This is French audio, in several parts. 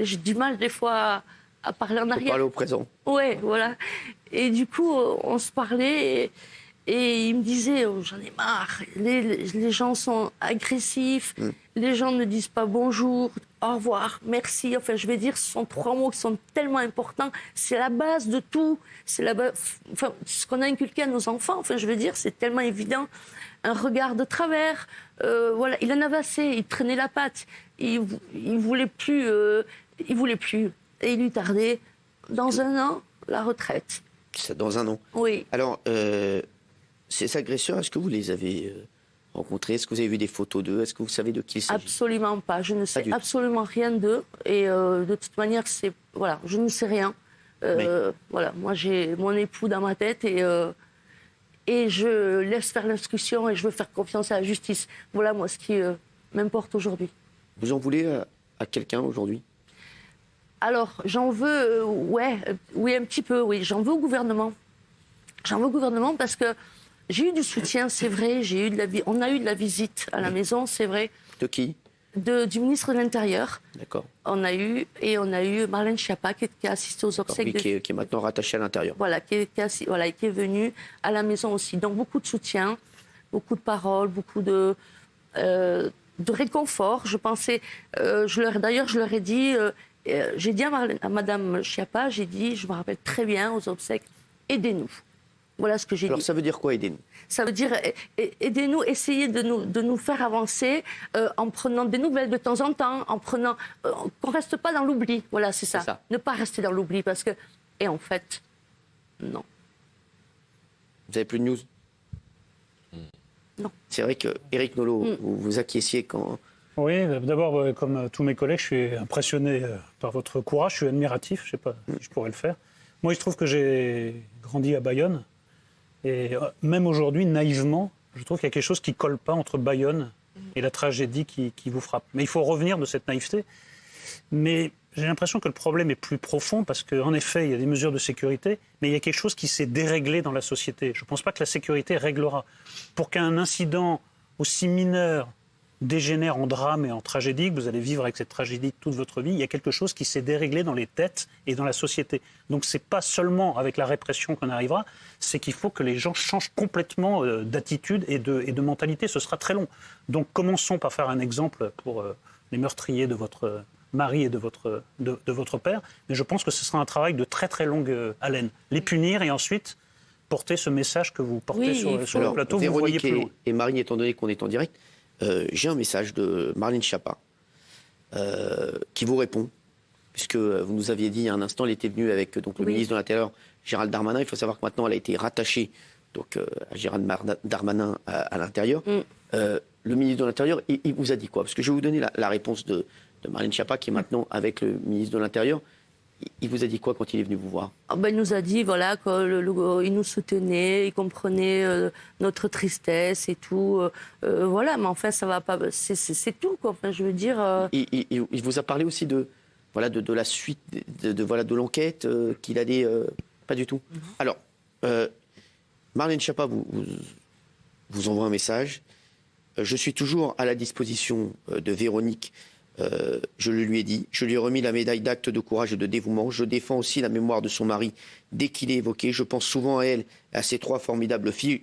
j'ai du mal des fois à parler en arrière. Parler au présent. Ouais, voilà. Et du coup, on se parlait et il me disait, oh, j'en ai marre, les gens sont agressifs, les gens ne disent pas bonjour, au revoir, merci. Enfin, je vais dire, ce sont 3 mots qui sont tellement importants. C'est la base de tout. C'est la base, enfin, ce qu'on a inculqué à nos enfants. Enfin, je veux dire, c'est tellement évident. Un regard de travers, voilà, il en avait assez, il traînait la patte, il voulait plus, il voulait plus. Et il lui tardait, dans 1 an, la retraite. C'est dans 1 an. Oui. Alors, ces agresseurs, est-ce que vous les avez rencontrés? Est-ce que vous avez vu des photos d'eux? Est-ce que vous savez de qui il s'agit? Absolument pas. Je ne sais absolument rien d'eux. Et de toute manière, voilà, je ne sais rien. Voilà, moi, j'ai mon époux dans ma tête et je laisse faire l'instruction et je veux faire confiance à la justice. Voilà, moi, ce qui m'importe aujourd'hui. Vous en voulez à quelqu'un aujourd'hui? Alors, j'en veux, oui, un petit peu, oui. J'en veux au gouvernement. J'en veux au gouvernement parce que j'ai eu du soutien, c'est vrai. On a eu de la visite à la maison, c'est vrai. De qui? Du ministre de l'Intérieur. D'accord. On a eu Marlène Schiappa qui a assisté aux obsèques. Qui est maintenant rattachée à l'Intérieur. Voilà, qui est venue à la maison aussi. Donc beaucoup de soutien, beaucoup de paroles, beaucoup de réconfort. Je pensais, d'ailleurs, je leur ai dit, j'ai dit à Madame Schiappa, j'ai dit, je me rappelle très bien aux obsèques, aidez-nous. Voilà ce que j'ai dit. Alors ça veut dire quoi, aidez-nous? Ça veut dire aidez-nous, essayez de nous faire avancer en prenant des nouvelles de temps en temps, en prenant qu'on ne reste pas dans l'oubli. Voilà, c'est ça. Ne pas rester dans l'oubli parce que et en fait non. Vous n'avez plus de news? Non. C'est vrai que Éric Nolot, vous acquiesciez quand. Oui, d'abord, comme tous mes collègues, je suis impressionné par votre courage, je suis admiratif, je ne sais pas si je pourrais le faire. Moi, il se trouve que j'ai grandi à Bayonne. Et même aujourd'hui, naïvement, je trouve qu'il y a quelque chose qui ne colle pas entre Bayonne et la tragédie qui vous frappe. Mais il faut revenir de cette naïveté. Mais j'ai l'impression que le problème est plus profond parce qu'en effet, il y a des mesures de sécurité, mais il y a quelque chose qui s'est déréglé dans la société. Je ne pense pas que la sécurité réglera. Pour qu'un incident aussi mineur dégénère en drame et en tragédie, que vous allez vivre avec cette tragédie toute votre vie, il y a quelque chose qui s'est déréglé dans les têtes et dans la société. Donc ce n'est pas seulement avec la répression qu'on arrivera, c'est qu'il faut que les gens changent complètement d'attitude et de mentalité. Ce sera très long. Donc commençons par faire un exemple pour les meurtriers de votre mari et de votre père. Mais je pense que ce sera un travail de très très longue haleine. Les punir et ensuite porter ce message que vous portez sur le plateau. Véronique vous voyez plus loin. et Marie, étant donné qu'on est en direct, j'ai un message de Marlène Schiappa qui vous répond, puisque vous nous aviez dit il y a un instant, elle était venue avec le ministre de l'Intérieur, Gérald Darmanin. Il faut savoir que maintenant, elle a été rattachée à Gérald Darmanin à l'Intérieur. Le ministre de l'Intérieur, il vous a dit quoi? Parce que je vais vous donner la réponse de Marlène Schiappa, qui est maintenant avec le ministre de l'Intérieur. Il vous a dit quoi quand il est venu vous voir? Il nous a dit voilà, qu'il nous soutenait, il comprenait notre tristesse et tout. Voilà, mais enfin, ça va pas. C'est tout, quoi. Enfin, je veux dire. Il vous a parlé aussi de la suite, de l'enquête qu'il allait. Pas du tout. Alors, Marlène Schiappa vous envoie un message. Je suis toujours à la disposition de Véronique. Je le lui ai dit, je lui ai remis la médaille d'acte de courage et de dévouement. Je défends aussi la mémoire de son mari dès qu'il est évoqué. Je pense souvent à elle et à ses 3 formidables filles.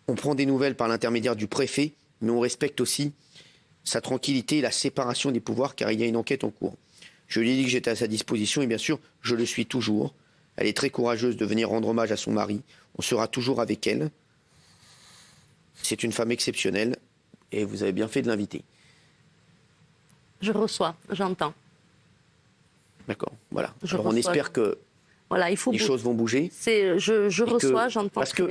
On prend des nouvelles par l'intermédiaire du préfet, mais on respecte aussi sa tranquillité et la séparation des pouvoirs, car il y a une enquête en cours. Je lui ai dit que j'étais à sa disposition et bien sûr, je le suis toujours. Elle est très courageuse de venir rendre hommage à son mari. On sera toujours avec elle. C'est une femme exceptionnelle et vous avez bien fait de l'inviter. Je reçois, j'entends. D'accord, voilà. Alors on espère que voilà, les choses vont bouger. Je reçois, j'entends. Parce que